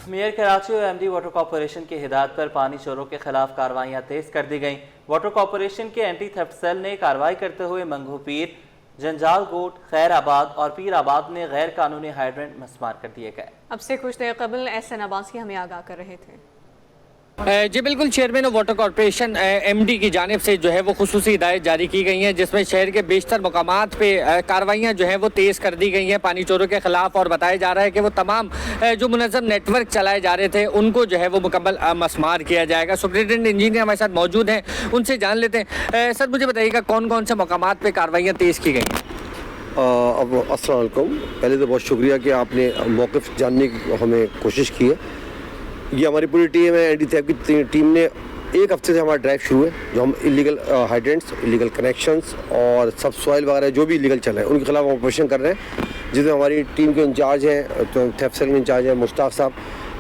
Mayor Karachi और MD water corporation की हिदायत पर पानी चोरों के खिलाफ कार्रवाइयां तेज कर दी गईं। वाटर कॉरपोरेशन के एंटी थेफ्ट सेल ने कार्रवाई करते हुए मंगू पीर, जंजाल गोट, खैर आबाद और पीर आबाद में गैर कानूनी हाइड्रेंट मस्मार कर दिए गए। अब से कुछ देर कबल एहसन अब्बासी हमें आगाह कर रहे थे। जी बिल्कुल, chairman of water corporation MD की जानिब से जो है वो खुसूसी हिदायत जारी की गई हैं, जिसमें शहर के बेशतर मकामात पे कार्रवाइयाँ जो है वो तेज़ कर दी गई हैं पानी चोरों के खिलाफ। और बताया जा रहा है कि वो तमाम जो मुनज़्ज़म नेटवर्क चलाए जा रहे थे उनको जो है वो मुकम्मल मस्मार किया जाएगा। सुपरिटेंडेंट इंजीनियर हमारे साथ मौजूद हैं, उनसे जान लेते हैं। सर मुझे बताइएगा कौन कौन से मकामात पर कार्रवाइयाँ तेज़ की गई हैं? अस्सलाम वालेकुम। पहले तो बहुत शुक्रिया कि आपने मौक़िफ़ जानने की हमें कोशिश की है। ये हमारी पूरी टीम है, एंटी थेफ्ट की टीम ने एक हफ्ते से हमारा ड्राइव शुरू है, जो हम इलीगल हाइड्रेंट्स, इलीगल कनेक्शंस और सब सॉइल वगैरह जो भी इलीगल चल रहे हैं उनके खिलाफ ऑपरेशन कर रहे हैं, जिसमें हमारी टीम के इंचार्ज हैं, तो थेफ्ट सेल के इंचार्ज हैं मुश्ताक साहब,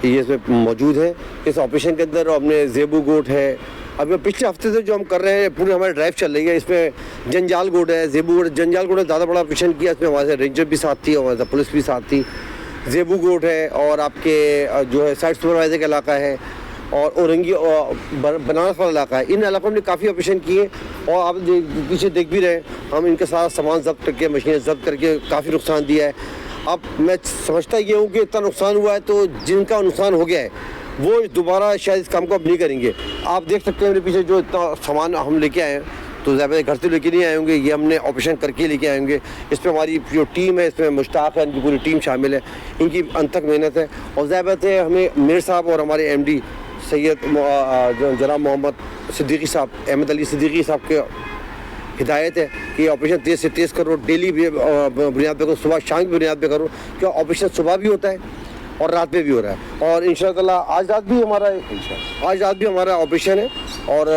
ये इसमें मौजूद हैं। इस ऑपरेशन के अंदर हमने ज़ेबू गोट है, अब पिछले हफ्ते से जो हम कर रहे हैं पूरी हमारी ड्राइव चल रही है, इसमें जंजाल गोट है, ज़ेबू गोट, जंजाल गोट ने ज़्यादा बड़ा ऑपरेशन किया, इसमें हमारे साथ रेंजर भी साथ थी, हमारे साथ पुलिस भी साथ थी। ज़ेबू गोट है और आपके जो है साइट सुपरवाइजर का इलाका है और औरंगी और बनारस वाला इलाका है, इन इलाकों में काफ़ी ऑपरेशन किए। और आप पीछे देख भी रहे, हम इनके साथ सामान जब्त करके, मशीनें जब्त करके काफ़ी नुकसान दिया है। अब मैं समझता ये हूँ कि इतना नुकसान हुआ है तो जिनका नुकसान हो गया है वो दोबारा शायद इस काम को अब नहीं करेंगे। आप देख सकते हैं मेरे पीछे जो इतना सामान हम लेके आए हैं, तो ज़्यादा घर से लेके नहीं आए होंगे, ये हमने ऑपरेशन करके लेके आए होंगे। इसमें हमारी जो टीम है, इसमें मुश्ताक है, इनकी पूरी टीम शामिल है, इनकी अनथक मेहनत है। और ज़्यादा है हमें मेयर साहब और हमारे एमडी सैयद जनाब मोहम्मद सिद्दीकी साहब, अहमद अली सिद्दीकी साहब के हिदायत है कि ऑपरेशन तेज़ से तेज़ करो, डेली बुनियाद पे करो, सुबह शाम की बुनियाद पे करो, क्या ऑपरेशन सुबह भी होता है और रात में भी हो रहा है। और इंशाअल्लाह आज रात भी हमारा ऑपरेशन है और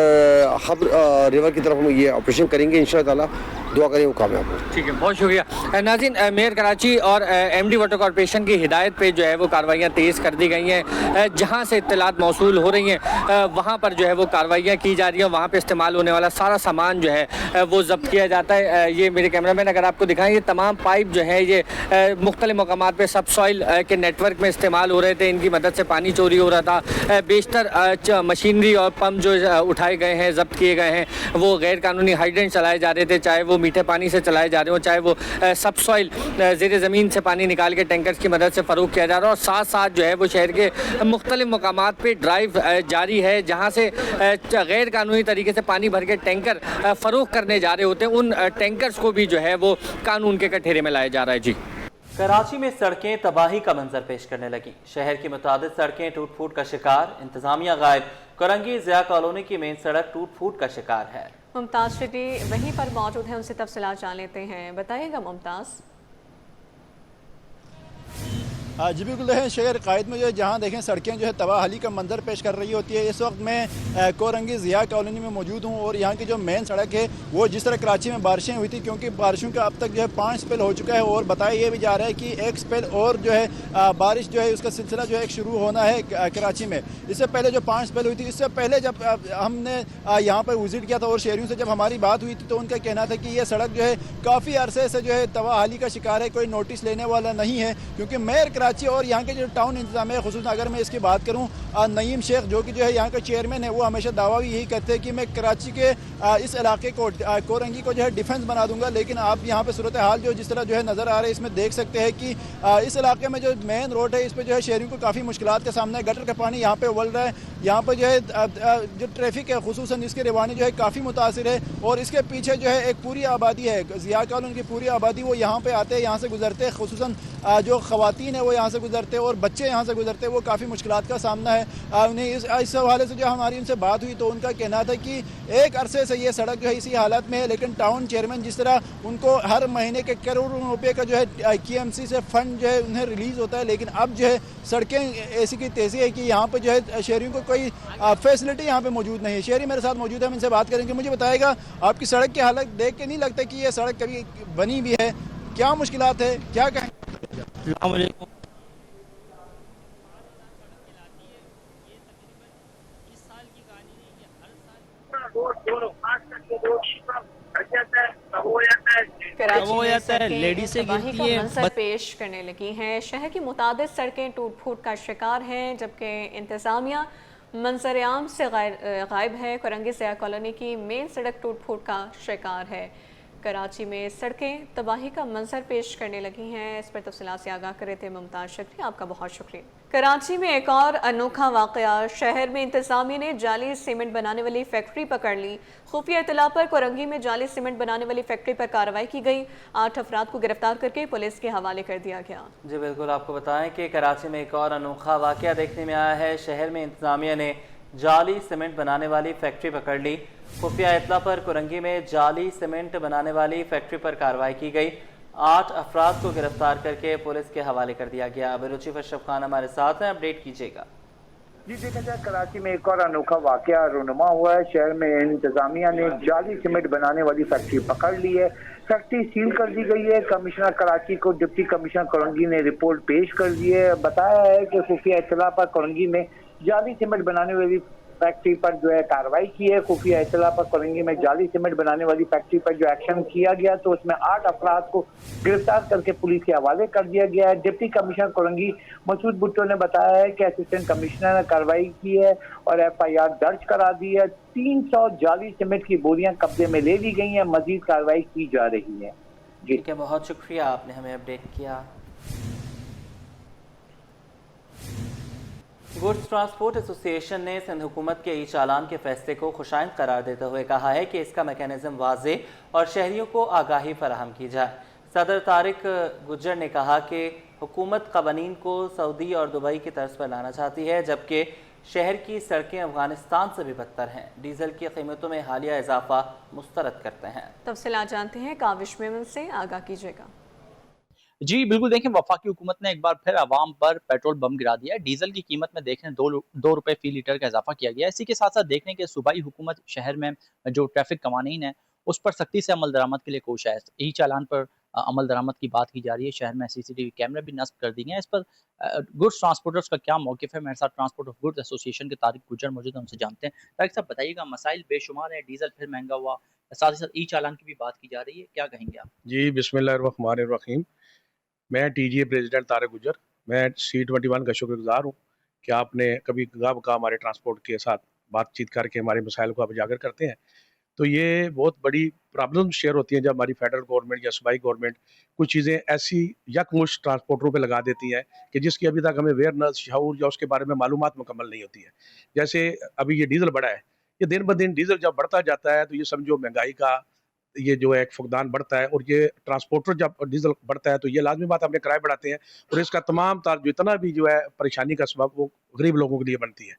हब रिवर की तरफ हम ये ऑपरेशन करेंगे इंशाअल्लाह। दुआ करें वो कामयाब हो। ठीक है, बहुत शुक्रिया नाज़रीन। मेयर कराची और एमडी वाटर कॉरपोरेशन की हिदायत पे जो है वो कार्रवाइयाँ तेज़ कर दी गई हैं। जहाँ से इत्तलात मौसूल हो रही हैं वहाँ पर जो है वो कार्रवाइयाँ की जा रही हैं, वहाँ पे इस्तेमाल होने वाला सारा सामान जो है वो जब्त किया जाता है। ये मेरे कैमरामैन अगर आपको दिखाएं, ये तमाम पाइप जो है ये मुख्तलिफ मकामात पर सब सॉइल के नेटवर्क में इस्तेमाल हो रहे थे, इनकी मदद से पानी चोरी हो रहा था। बेशतर मशीनरी और पम्प जो उठाए गए हैं, जब्त किए गए हैं, वो गैर कानूनी हाइड्रेंट चलाए जा रहे थे, चाहे वो मीठे पानी से चलाए जा रहे हो, चाहे वो सब सॉइल ज़ेर ज़मीन से पानी निकाल के टैंकर्स की मदद से फ़रोग किया जा रहा है। और साथ साथ जो है वो शहर के मुख्तलिफ मकामात पे ड्राइव जारी है, जहाँ से गैर कानूनी तरीके से पानी भर के टैंकर फ़रोग करने जा रहे होते हैं, उन टैंकर्स को भी जो है वो कानून के कठेरे में लाया जा रहा है। जी, कराची में सड़कें तबाही का मंजर पेश करने लगी। शहर की मुतादिद सड़कें टूट फूट का शिकार, इंतजामिया गायब। कोरंगी ज़िया कॉलोनी की मेन सड़क टूट फूट का शिकार है। मुमताज़ सिटी वहीं पर मौजूद है, उनसे तफसीलात जान लेते हैं। बताइएगा मुमताज़। जी बिल्कुल है, शहर कायद में जो है जहाँ देखें सड़कें जो है तबाहली का मंजर पेश कर रही होती है। इस वक्त मैं कोरंगी ज़िया कॉलोनी में मौजूद हूँ और यहाँ की जो मेन सड़क है वो जिस तरह कराची में बारिशें हुई थी, क्योंकि बारिशों का अब तक जो है 5 स्पेल हो चुका है और बताया ये भी जा रहा है कि 1 स्पेल और जो है बारिश जो है उसका सिलसिला जो है शुरू होना है कराची में। इससे पहले जो 5 स्पेल हुई थी, इससे पहले जब हमने यहाँ पर विजिट किया था और शहरियों से जब हमारी बात हुई थी तो उनका कहना था कि ये सड़क जो है काफ़ी अरसे से जो है तबाहली का शिकार है, कोई नोटिस लेने वाला नहीं है। क्योंकि मेयर कराची और यहाँ के जो टाउन इंतजाम है, खुसूसन अगर मैं इसकी बात करूँ, नईम शेख जो कि जो है यहाँ का चेयरमैन है, वो हमेशा दावा भी यही करते हैं कि मैं कराची के इस इलाके को, कोरंगी को जो है डिफेंस बना दूंगा। लेकिन आप यहाँ पे सूरत हाल जो जिस तरह जो है नज़र आ रहा है, इसमें देख सकते हैं कि इस इलाके में जो मेन रोड है इस पर जो है शहरियों को काफ़ी मुश्किलात का सामना है। गटर का पानी यहाँ पे उबल रहा है, यहाँ पर जो है जो ट्रैफिक है खुसूसन इसके रवानी जो है काफ़ी मुतासिर है। और इसके पीछे जो है एक पूरी आबादी है, ज़िया कॉलोनी की पूरी आबादी, वो यहाँ पे आते हैं, यहाँ से गुजरते हैं, खुसूसन जो ख़वातीन है वो यहाँ से गुजरते हैं और बच्चे यहाँ से गुजरते हैं, वो काफ़ी मुश्किलात का सामना है उन्हें। इस हवाले से जो हमारी उनसे बात हुई तो उनका कहना था कि एक अरसे से ये सड़क जो है इसी हालत में है, लेकिन टाउन चेयरमैन जिस तरह उनको हर महीने के करोड़ों रुपए का जो है KMC से फंड जो है उन्हें रिलीज़ होता है, लेकिन अब जो है सड़कें ऐसी की तैसी है कि यहाँ पर जो है शहरियों को कोई फैसिलिटी यहाँ पे मौजूद नहीं है। शहरी मेरे साथ मौजूद है, हम इनसे बात करेंगे। मुझे बताएगा आपकी सड़क की हालत देख के नहीं लगता कि ये सड़क कभी बनी भी है, क्या मुश्किलात है, क्या कहें? दोनों खास करके रोड भर जाता है, हो जाता है। कराची हो में जाता है, सड़कें लेडीज से तबाही गिरती का है, मंजर पेश करने लगी हैं। शहर की मुतादिद सड़कें टूट फूट का शिकार हैं, जबकि इंतज़ामिया मंजर आम से गायब है। कोरंगी ज़िया कॉलोनी की मेन सड़क टूट फूट का शिकार है। कराची में सड़कें तबाही का मंजर पेश करने लगी हैं। इस पर तफसीलात से आगाह करे थे मुमताज़ शकरी, आपका बहुत शुक्रिया। कराची में एक और अनोखा वाक़या, शहर में इंतज़ामिया ने जाली सीमेंट बनाने वाली फैक्ट्री पकड़ ली। खुफिया इत्तला पर कोरंगी में जाली सीमेंट बनाने वाली फैक्ट्री पर कार्रवाई की गई। 8 अफराद को गिरफ्तार करके पुलिस के हवाले कर दिया गया। जी बिल्कुल, आपको बताएं कि कराची में एक और अनोखा वाक़या देखने में आया है। शहर में इंतज़ामिया ने जाली सीमेंट बनाने वाली फैक्ट्री पकड़ ली। खुफिया इत्तला पर कोरंगी में जाली सीमेंट बनाने वाली फैक्ट्री पर कार्रवाई की गई। 8 अफराद को गिरफ्तार करके पुलिस के हवाले कर दिया गया। अबरुचि अशरफ खान हमारे साथ हैं, अपडेट कीजिएगा। जी देखा जाए, कराची में एक और अनोखा वाकया रूनुमा हुआ है। शहर में इंतजामिया ने जाली सीमेंट बनाने वाली फैक्ट्री पकड़ ली है। फैक्ट्री सील कर दी गई है। कमिश्नर कराची को डिप्टी कमिश्नर कोरंगी ने रिपोर्ट पेश कर दी है। बताया है कि खुफिया इत्तला पर कोरंगी में जाली सीमेंट बनाने वाली फैक्ट्री पर जो है कार्रवाई की है। खुफिया इत्तला पर कोरंगी में जाली सीमेंट बनाने वाली फैक्ट्री पर जो एक्शन किया गया तो उसमें 8 अफराद को गिरफ्तार करके पुलिस के हवाले कर दिया गया है। डिप्टी कमिश्नर कोरंगी मसूद भुट्टो ने बताया है कि असिस्टेंट कमिश्नर ने कार्रवाई की है और FIR दर्ज करा दी है। 300 जाली सीमेंट की बोरियां कब्जे में ले ली गई हैं। मजीद कार्रवाई की जा रही है। जी ठीक है, बहुत शुक्रिया, आपने हमें अपडेट किया। गुड्स ट्रांसपोर्ट एसोसिएशन ने सिंध हुकूमत के ई चालान के फैसले को खुशाइंद करार देते हुए कहा है कि इसका मैकेनिज्म वाज़े और शहरियों को आगाही फराहम की जाए। सदर तारिक गुज्जर ने कहा कि हुकूमत क़वानीन को सऊदी और दुबई की तर्ज पर लाना चाहती है, जबकि शहर की सड़कें अफगानिस्तान से भी बदतर हैं। डीजल की कीमतों में हालिया इजाफा मुस्तरद करते हैं। तफसीलात जानते हैं काविश मेमन से, आगाह कीजिएगा। जी बिल्कुल, देखें वफाकी हुकूमत ने एक बार फिर आवाम पर पेट्रोल बम गिरा दिया है। डीजल की कीमत में देखें 2 रुपए फी लीटर का इजाफा किया गया है। इसी के साथ साथ देखने के सूबाई हुकूमत शहर में जो ट्रैफिक कवानीन है उस पर सख्ती से अमल दरामद के लिए कोशिश है। ई चालान पर अमल दरामद की बात की जा रही है। शहर में CCTV कैमरे भी नस्ब कर दिए हैं। इस पर गुड्स ट्रांसपोर्टर्स का क्या मौक़िफ़ है, मेरे साथ ट्रांसपोर्ट ऑफ गुड्स एसोसिएशन के तारिक गुज्जर मौजूद हैं, उनसे जानते हैं। तारिक साहब बताइएगा, मसाइल बेशुमार है, डीजल फिर महंगा हुआ, साथ ही साथ ई चालान की भी बात की जा रही है, क्या कहेंगे आप? जी बिस्मिल्लाहिर्रहमानिर्रहीम। मैं TGA प्रेसिडेंट तारिक गुज्जर, मैं C21 का शुक्रगुजार हूँ कि आपने कभी का हमारे ट्रांसपोर्ट के साथ बातचीत करके हमारे मसाइल को आप उजागर करते हैं। तो ये बहुत बड़ी प्रॉब्लम शेयर होती हैं जब हमारी फेडरल गवर्नमेंट या सूबाई गवर्नमेंट कुछ चीज़ें ऐसी यकमुश्त ट्रांसपोर्टरों पे लगा देती हैं कि जिसकी अभी तक हमें अवेयरनेस, शऊर या उसके बारे में मालूमात मुकम्मल नहीं होती है। जैसे अभी ये डीजल बढ़ा है, ये दिन ब दिन डीजल जब बढ़ता जाता है तो ये समझो महंगाई का ये जो है एक फुकदान बढ़ता है, और ये ट्रांसपोर्टर जब डीजल बढ़ता है तो ये लाजमी बात अपने किराए बढ़ाते हैं, और इसका तमाम तार जो इतना भी जो है परेशानी का सबब वो गरीब लोगों के लिए बनती है।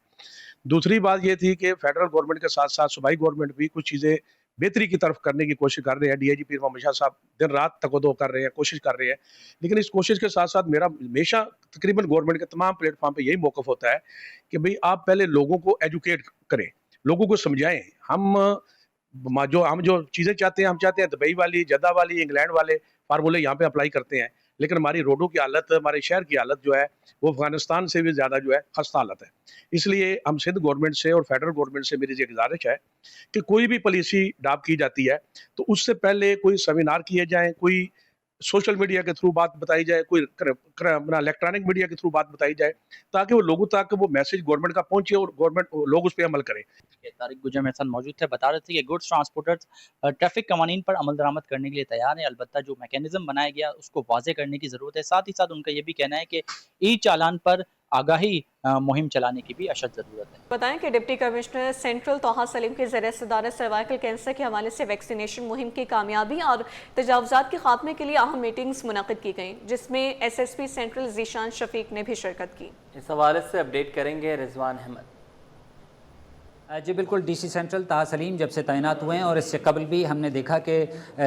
दूसरी बात ये थी कि फेडरल गवर्नमेंट के साथ साथ सूबाई गवर्नमेंट भी कुछ चीज़ें बेहतरी की तरफ करने की कोशिश कर रहे हैं। DIG पीर मोहम्मद शाह साहब दिन रात तकदो कर रहे हैं, कोशिश कर रहे हैं। लेकिन इस कोशिश के साथ साथ मेरा हमेशा तकरीबन गवर्नमेंट के तमाम प्लेटफॉर्म पे यही मौक़िफ़ होता है कि भाई आप पहले लोगों को एजुकेट करें, लोगों को समझाएं। हम जो चीज़ें चाहते हैं, हम चाहते हैं दुबई वाली, जद्दा वाली, इंग्लैंड वाले फार्मूले यहाँ पे अप्लाई करते हैं, लेकिन हमारी रोडों की हालत, हमारे शहर की हालत जो है वो अफगानिस्तान से भी ज़्यादा जो है खस्ता हालत है। इसलिए हम सिंध गवर्नमेंट से और फेडरल गवर्नमेंट से मेरी ये गुजारिश है कि कोई भी पॉलिसी अडॉप्ट की जाती है तो उससे पहले कोई सेमिनार किए जाएँ, कोई सोशल मीडिया के थ्रू बात बताई जाए, कोई अपना इलेक्ट्रॉनिक मीडिया के थ्रू बात बताई जाए, ताकि वो लोगों तक वो मैसेज गवर्नमेंट का पहुंचे और गवर्नमेंट लोग उस पर अमल करें। तारिक गुज्जर मेरे साथ मौजूद थे, बता रहे थे कि गुड्स ट्रांसपोर्टर्स ट्रैफिक कवानीन पर अमल दरामद करने के लिए तैयार हैं। अलबत्ता जो मैकेनिज्म बनाया गया उसको वाज़े करने की ज़रूरत है। साथ ही साथ उनका ये भी कहना है कि ई चालान पर आगाही मुहिम चलाने की भी अशद ज़रूरत है। बताएं कि डिप्टी कमिश्नर सेंट्रल तोहा सलीम के ज़रिए सदारत सर्वाइकल कैंसर के हवाले से वैक्सीनेशन मुहिम की कामयाबी और तजावुज़ात के खात्मे के लिए अहम मीटिंग्स मुनक़िद की गई, जिसमें SSP सेंट्रल ज़ीशान शफीक ने भी शिरकत की। इस हवाले से अपडेट करेंगे रिजवान अहमद। जी बिल्कुल, DC सेंट्रल ताहा सलीम जब से तैनात हुए हैं और इससे कबल भी हमने देखा कि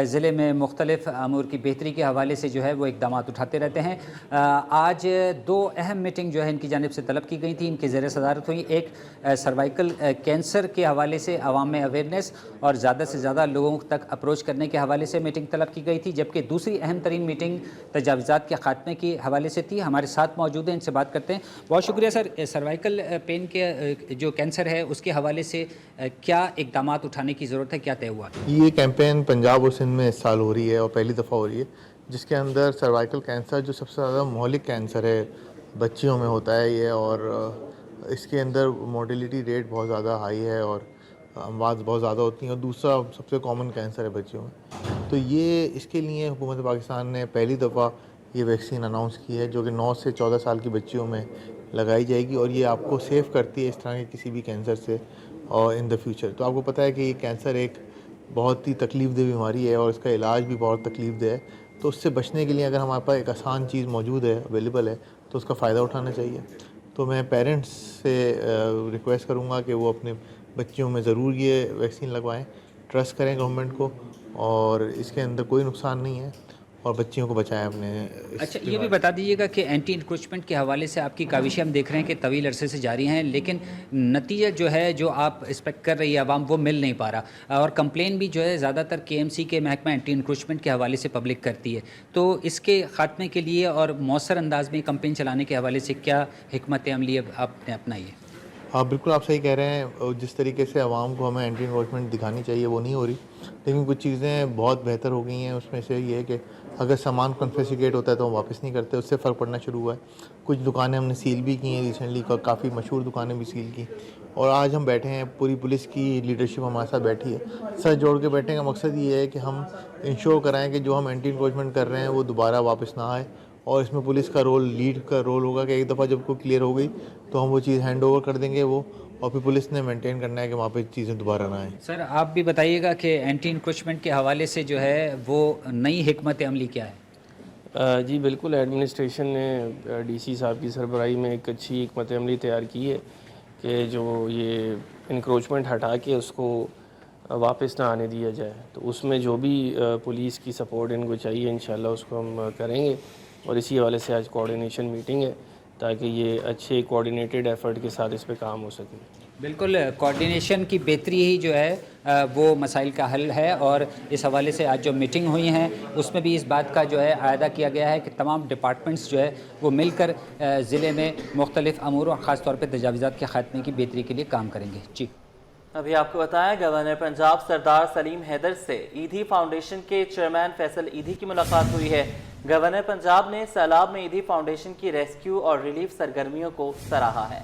ज़िले में मुख्तलिफ़ अमूर की बेहतरी के हवाले से जो है वो इक़दाम उठाते रहते हैं। आज 2 अहम मीटिंग जो है इनकी जानिब से तलब की गई थी, इनकी ज़ेर सदारत हुई। एक सर्वाइकल कैंसर के हवाले से आवाम में अवेयरनेस और ज़्यादा से ज़्यादा लोगों तक अप्रोच करने के हवाले से मीटिंग तलब की गई थी, जबकि दूसरी अहम तरीन मीटिंग तजावुज़ात के खात्मे के हवाले से थी। हमारे साथ मौजूद हैं, इनसे बात करते हैं। बहुत शुक्रिया सर। सर्वाइकल पेन के जो कैंसर है उसके हवाले हवाले से क्या इकदाम उठाने की ज़रूरत है, क्या तय हुआ? ये कैंपेन पंजाब और सिंध में इस साल हो रही है और पहली दफ़ा हो रही है, जिसके अंदर सर्वाइकल कैंसर जो सबसे ज़्यादा मौलिक कैंसर है बच्चियों में होता है ये, और इसके अंदर मोर्टेलिटी रेट बहुत ज़्यादा हाई है और अमवात बहुत ज़्यादा होती हैं, और दूसरा सबसे कॉमन कैंसर है बच्चियों में। तो ये इसके लिए हुकूमत पाकिस्तान ने पहली दफ़ा ये वैक्सीन अनाउंस की है, जो कि 9 से 14 साल की बच्चियों में लगाई जाएगी, और ये आपको सेव करती है इस तरह के किसी भी कैंसर से और इन द फ्यूचर। तो आपको पता है कि ये कैंसर एक बहुत ही तकलीफ़देह बीमारी है और इसका इलाज भी बहुत तकलीफ़देह है, तो उससे बचने के लिए अगर हमारे पास एक आसान चीज़ मौजूद है, अवेलेबल है, तो उसका फ़ायदा उठाना चाहिए। तो मैं पेरेंट्स से रिक्वेस्ट करूँगा कि वो अपने बच्चियों में ज़रूर ये वैक्सीन लगवाएं, ट्रस्ट करें गवर्नमेंट को, और इसके अंदर कोई नुकसान नहीं है, और बच्चियों को बचाएं अपने। अच्छा, ये भी बता दीजिएगा कि एंटी इंक्रोचमेंट के हवाले से आपकी काविशें हम देख रहे हैं कि तवील अरसे से जारी हैं, लेकिन नतीजा जो है जो आप एक्सपेक्ट कर रही है आवाम वो मिल नहीं पा रहा, और कंप्लेन भी जो है ज़्यादातर KMC के महकमा एंटी इंक्रोचमेंट के हवाले से पब्लिक करती है। तो इसके ख़ात्मे के लिए और मौसर अंदाज में कंपेन चलाने के हवाले से क्या हिकमत अमली आपने अपनाई है? हाँ, बिल्कुल आप सही कह रहे हैं। जिस तरीके से आवाम को हमें एंटी इन्क्रोचमेंट दिखानी चाहिए वो नहीं हो रही, लेकिन कुछ चीज़ें बहुत बेहतर हो गई हैं। उसमें से ये है कि अगर सामान कॉन्फिस्केट होता है तो हम वापस नहीं करते, उससे फ़र्क पड़ना शुरू हुआ है। कुछ दुकानें हमने सील भी की हैं रिसेंटली, काफ़ी मशहूर दुकानें भी सील की, और आज हम बैठे हैं, पूरी पुलिस की लीडरशिप हमारे साथ बैठी है। सर जोड़ के बैठने का मकसद ये है कि हम इंश्योर कराएँ कि जो हम एंटी इन्क्रोचमेंट कर रहे हैं वो दोबारा वापस ना आए, और इसमें पुलिस का रोल, लीड का रोल होगा कि एक दफ़ा जब कोई क्लियर हो गई तो हम वो चीज़ हैंड ओवर कर देंगे वो, और फिर पुलिस ने मेंटेन करना है कि वहाँ पे चीज़ें दोबारा ना आए। सर आप भी बताइएगा कि एंटी इंक्रोचमेंट के हवाले से जो है वो नई हिकमत अमली क्या है? जी बिल्कुल, एडमिनिस्ट्रेशन ने DC साहब की सरबराही में एक अच्छी हिकमत अमली तैयार की है कि जो ये इंक्रोचमेंट हटा के उसको वापस ना आने दिया जाए। तो उसमें जो भी पुलिस की सपोर्ट इनको चाहिए इंशाल्लाह उसको हम करेंगे, और इसी हवाले से आज कोऑर्डिनेशन मीटिंग है ताकि ये अच्छे कोऑर्डिनेटेड एफर्ट के साथ इस पे काम हो सके। बिल्कुल, कोऑर्डिनेशन की बेहतरी ही जो है वो मसाइल का हल है, और इस हवाले से आज जो मीटिंग हुई हैं उसमें भी इस बात का जो है आयदा किया गया है कि तमाम डिपार्टमेंट्स जो है वो मिलकर ज़िले में मुख्तलिफ़ अमूर और ख़ास तौर पर तजावीज़ात के ख़ात्मे की बेहतरी के लिए काम करेंगे। जी अभी आपको बताएं, गवर्नर पंजाब सरदार सलीम हैदर से ईदी फाउंडेशन के चेयरमैन फैसल ईदी की मुलाकात हुई है। गवर्नर पंजाब ने सैलाब में ईदी फाउंडेशन की रेस्क्यू और रिलीफ सरगर्मियों को सराहा है।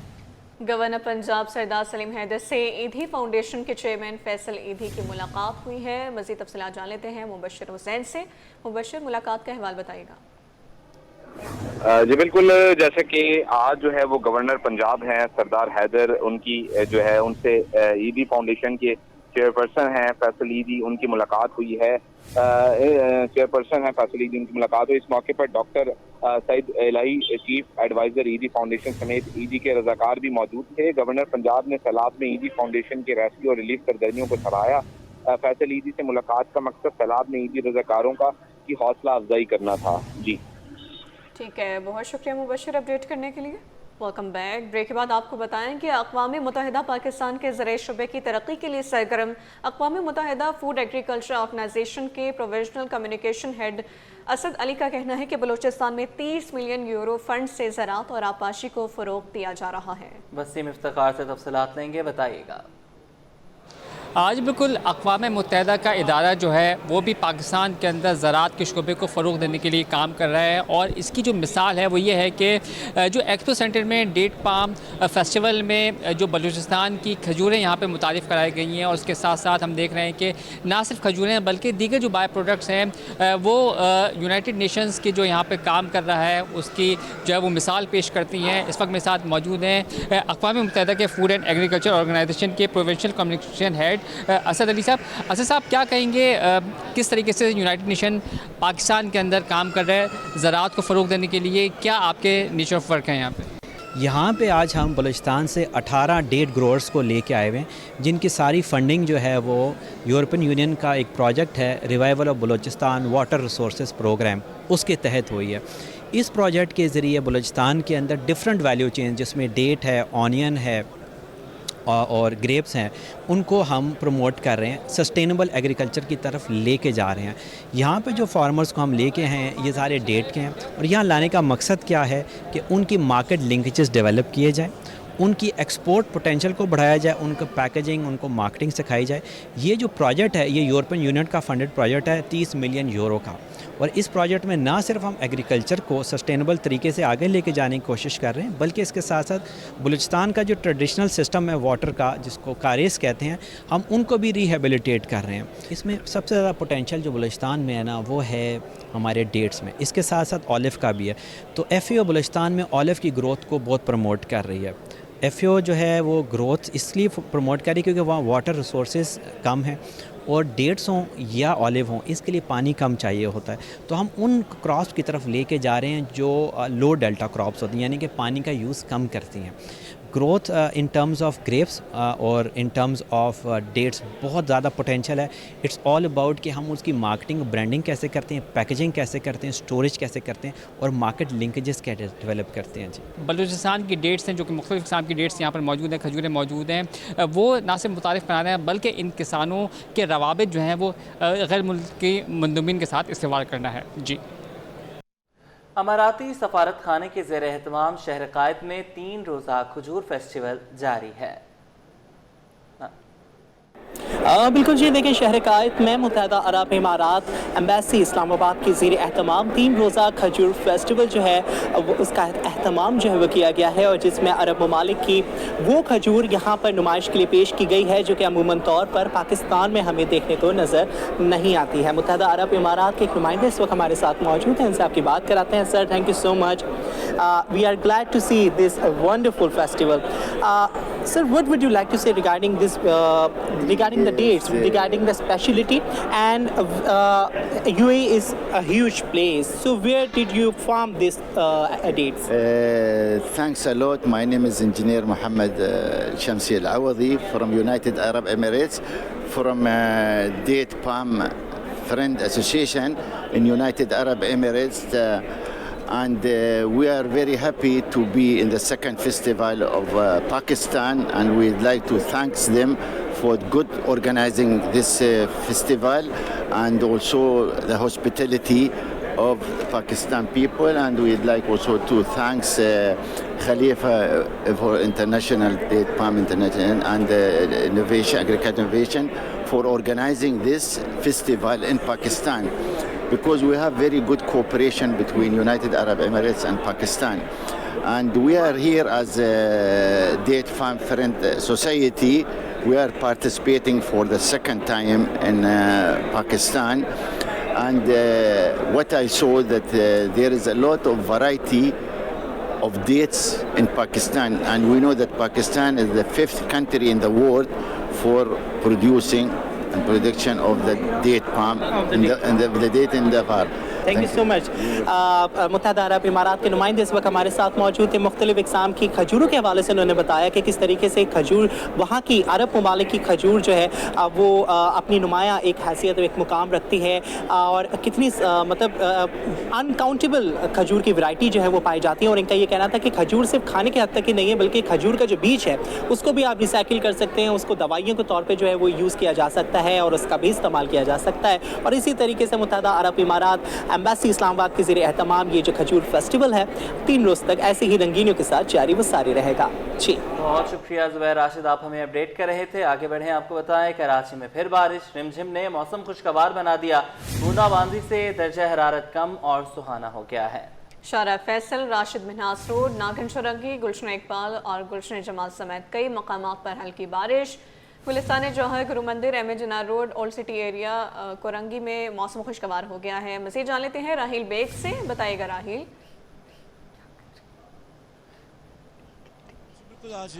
गवर्नर पंजाब सरदार सलीम हैदर से ईदी फाउंडेशन के चेयरमैन फैसल ईदी की मुलाकात हुई है। मज़ीद तफसीलात जान लेते हैं मुबश्शिर हुसैन से। मुबश्शिर, मुलाकात का अहवाल बताइएगा। जी बिल्कुल, जैसे कि आज जो है वो गवर्नर पंजाब हैं सरदार हैदर, उनकी जो है उनसे ईदी फाउंडेशन के चेयरपर्सन हैं फैसल ईदी, उनकी मुलाकात हुई है। चेयरपर्सन हैं फैसल ईदी, उनकी मुलाकात हुई। इस मौके पर डॉक्टर सईद इलाही चीफ एडवाइज़र ईदी फाउंडेशन समेत ईदी के रज़ाकार भी मौजूद थे। गवर्नर पंजाब ने सैलाब में ईदी फाउंडेशन के रेस्क्यू और रिलीफ सरगर्मियों को सराहाया। फैसल ईदी से मुलाकात का मकसद सैलाब में ईदी रज़ाकारों की हौसला अफजाई करना था। जी ठीक है, बहुत शुक्रिया मुबश्शिर अपडेट करने के लिए। Welcome back. ब्रेक के बाद आपको बताएं कि अक़वाम मुत्तहिदा पाकिस्तान के ज़राई शुबे की तरक्की के लिए सरगर्म। अक़वाम मुत्तहिदा फूड एग्रीकल्चर ऑर्गेनाइजेशन के provisional communication head Asad Ali का कहना है कि बलूचिस्तान में 30 मिलियन यूरो फंड से ज़राअत और आपाशी को फ़रोग़ दिया जा रहा है। वसीम इफ्तिखार से तफसीलात लेंगे, बताइएगा। आज बिल्कुल अक़वाम मुत्तहिदा का इदारा जो है वो भी पाकिस्तान के अंदर ज़राअत के शुबे को फ़रोग़ देने के लिए काम कर रहा है, और इसकी जो मिसाल है वो ये है कि जो एक्सपो सेंटर में डेट पाम फेस्टिवल में जो बलूचिस्तान की खजूरें यहाँ पे मुतारिफ़ कराई गई हैं, और उसके साथ साथ हम देख रहे हैं कि ना सिर्फ खजूरें बल्कि दीगर जो बाय प्रोडक्ट्स हैं वो यूनाइटेड नेशंस की जो यहाँ पर काम कर रहा है उसकी जो है वो मिसाल पेश करती हैं। इस वक्त मेरे साथ मौजूद हैं अक़वाम मुत्तहिदा के फूड एंड एग्रीकल्चर ऑर्गेनाइजेशन के provincial communication head Asad Ali साहब। असद साहब, क्या कहेंगे किस तरीके से यूनाइटेड नेशन पाकिस्तान के अंदर काम कर रहा है ज़राअत को फ़रोग़ देने के लिए? क्या आपके नेचर ऑफ वर्क हैं यहाँ पे? यहाँ पे आज हम बलूचिस्तान से 18 डेट ग्रोअर्स को लेके आए हुए हैं, जिनकी सारी फंडिंग जो है वो यूरोपियन यूनियन का एक प्रोजेक्ट है revival of Balochistan water resources programme, उसके तहत हुई है। इस प्रोजेक्ट के ज़रिए बलूचिस्तान के अंदर डिफरेंट वैल्यू चेन जिसमें डेट है, ऑनियन है और ग्रेप्स हैं, उनको हम प्रमोट कर रहे हैं, सस्टेनेबल एग्रीकल्चर की तरफ लेके जा रहे हैं। यहाँ पे जो फार्मर्स को हम लेके हैं ये सारे डेट के हैं, और यहाँ लाने का मकसद क्या है कि उनकी मार्केट लिंकेजेस डेवलप किए जाएँ, उनकी एक्सपोर्ट पोटेंशियल को बढ़ाया जाए, उनको पैकेजिंग, उनको मार्केटिंग सिखाई जाए। ये जो प्रोजेक्ट है ये यूरोपियन यूनियन का फंडेड प्रोजेक्ट है 30 मिलियन यूरो का, और इस प्रोजेक्ट में ना सिर्फ हम एग्रीकल्चर को सस्टेनेबल तरीके से आगे लेके जाने की कोशिश कर रहे हैं, बल्कि इसके साथ साथ बलूचिस्तान का जो ट्रेडिशनल सिस्टम है वाटर का, जिसको कारेस कहते हैं, हम उनको भी रिहेबिलिटेट कर रहे हैं। इसमें सबसे ज़्यादा पोटेंशियल जो बलूचिस्तान में है ना वो है हमारे डेट्स में, इसके साथ साथ ऑलिव का भी है। तो FAO बलूचिस्तान में ऑलिव की ग्रोथ को बहुत प्रमोट कर रही है। FAO जो है वो ग्रोथ इसलिए प्रमोट कर रही है क्योंकि वहाँ वाटर रिसोर्सेज कम है, और डेट्स हों या ऑलिव हों इसके लिए पानी कम चाहिए होता है। तो हम उन क्रॉप्स की तरफ लेके जा रहे हैं जो लो डेल्टा क्रॉप्स होती हैं, यानी कि पानी का यूज़ कम करती हैं। Growth in terms of grapes और इन टर्म्स ऑफ डेट्स बहुत ज़्यादा पोटेंशियल है। इट्स ऑल अबाउट कि हम उसकी मार्केटिंग, ब्रांडिंग कैसे करते हैं, पैकेजिंग कैसे करते हैं, स्टोरेज कैसे करते हैं, और मार्केट लिंकेजेस कैसे डेवलप करते हैं। जी, बलूचिस्तान की डेट्स हैं जो कि मुख्तलिफ़ किस्म की डेट्स यहाँ पर मौजूद हैं, खजूरें मौजूद हैं, वो ना सिर्फ मुतारिफ बना रहे हैं बल्कि इन किसानों के रवाबित जो हैं वो गैर मुल्की मंदूबीन के साथ इस्तेमाल करना है। जी, अमाराती सफारत खाने के ज़ेर एहतमाम शहर कायद में 3 रोज़ा खजूर फेस्टिवल जारी है। बिल्कुल जी, देखें शहर कायद में मुत्तहदा अरब इमारात एम्बेसी इस्लामाबाद के ज़ेर एहतमाम 3 रोज़ा खजूर फेस्टिवल जो है वो उसका एहतमाम जो है वो किया गया है, और जिसमें अरब ममालिक की वो खजूर यहाँ पर नुमाइश के लिए पेश की गई है जो कि अमूमन तौर पर पाकिस्तान में हमें देखने को नज़र नहीं आती है। मुत्तहदा अरब इमारात के एक नुमाइंदे इस वक्त हमारे साथ मौजूद हैं, इनसे आपकी बात कराते हैं। Sir, thank you so much, we are glad to see this wonderful festival. Sir, what would you like to say regarding this, regarding the dates, regarding the speciality, and UAE is a huge place, so where did you farm this dates? Thanks a lot. My name is Engineer Mohammed Shamsi Al-Awadi from United Arab Emirates, from Date Palm Friend Association in United Arab Emirates, and we are very happy to be in the second festival of Pakistan, and we'd like to thank them for good organizing this festival, and also the hospitality of Pakistan people, and we'd like also to thank Khalifa for International Date Palm International and Innovation, Agriculture Innovation for organizing this festival in Pakistan, because we have very good cooperation between United Arab Emirates and Pakistan. And we are here as a Date Farm Friend Society. We are participating for the second time in Pakistan. And what I saw that there is a lot of variety of dates in Pakistan. And we know that Pakistan is the 5th country in the world for producing and production of the date palm, the date in the farm. Thank you so much. मुत्तहदा अरब इमारात के नुमाइंदे इस वक्त हमारे साथ मौजूद थे। मुख्तलिफ इक़साम की खजूरों के हवाले से उन्होंने बताया कि किस तरीके से खजूर, वहाँ की अरब ममालिक की खजूर जो है वो अपनी नुमाया एक हैसियत, एक मुकाम रखती है, और कितनी मतलब अनकाउंटेबल खजूर की वैरायटी जो है वो पाई जाती है। और इनका ये कहना था कि खजूर सिर्फ खाने के हद तक ही नहीं है, बल्कि खजूर का जो बीज है उसको भी आप रिसाइकिल कर सकते हैं, उसको दवाइयों के तौर पर जो है वो यूज़ किया जा सकता है और उसका भी इस्तेमाल किया जा सकता है। और इसी तरीके से मुत्तहदा अरब इमारात एम्बेसी इस्लामाबाद के ज़ेरे एहतमाम ये जो खजूर फेस्टिवल है 3 रोज़ तक ऐसे ही रंगीनियों के साथ जारी व सारी रहेगा। जी, बहुत शुक्रिया ज़ुबैर राशिद, आप हमें अपडेट कर रहे थे। आगे बढ़ें, आपको बताएं कराची में फिर बारिश, रिमझिम ने मौसम खुशगवार बना दिया। बूंदाबांदी से दर्जा हरारत कम और सुहाना हो गया है। शारा फैसल, राशिद मिन्हास रोड, नागन चौरंगी, गुलशन इकबाल और गुलशन जमाल समेत कई मकामात पर हल्की बारिश। Gulistan Jauhar, Guru Mandir, M A Jinnah road, old city area, Korangi में मौसम खुशगवार हो गया है। मज़ीद जान लेते हैं राहील बेग से, बताइएगा राहील। आज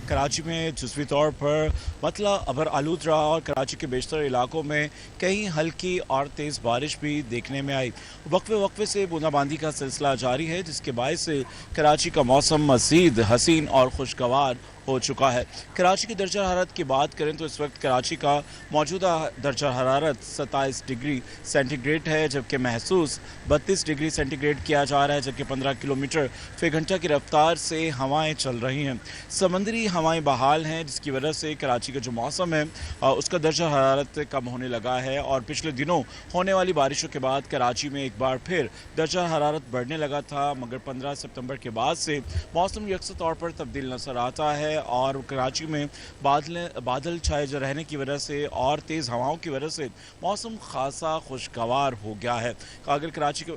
कराची में जुज़वी तौर पर मतला अबर आलूद रहा और कराची के बेशतर इलाकों में कहीं हल्की और तेज़ बारिश भी देखने में आई। वक्फे वक्फे से बूंदाबांदी का सिलसिला जारी है, जिसके बायस से कराची का मौसम मज़ीद हसीन और खुशगवार हो चुका है। कराची की दर्जा हरारत की बात करें तो इस वक्त कराची का मौजूदा दर्जा हरारत 27 डिग्री सेंटीग्रेड है, जबकि महसूस 32 डिग्री सेंटीग्रेड किया जा रहा है, जबकि 15 किलोमीटर फी घंटा की रफ्तार से हवाएं चल रही हैं। समंदरी हवाएं बहाल हैं, जिसकी वजह से कराची का जो मौसम है उसका दर्जा हरारत कम होने लगा है और पिछले दिनों होने वाली बारिशों के बाद कराची में एक बार फिर दर्जा हरारत बढ़ने लगा था, मगर 15 सितंबर के बाद से मौसम यकसा तौर पर तब्दील नजर आता है और कराची में बादल छाए रहने की वजह से और तेज़ हवाओं की वजह से मौसम खासा खुशगवार हो गया है। अगर कराची के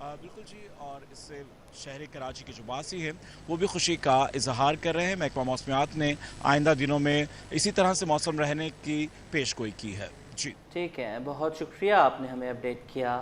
बिल्कुल जी, और इससे शहरी कराची के जो वासी हैं वो भी खुशी का इजहार कर रहे हैं। महकमा मौसमियात ने आइंदा दिनों में इसी तरह से मौसम रहने की पेशगोई की है। जी ठीक है, बहुत शुक्रिया, आपने हमें अपडेट किया।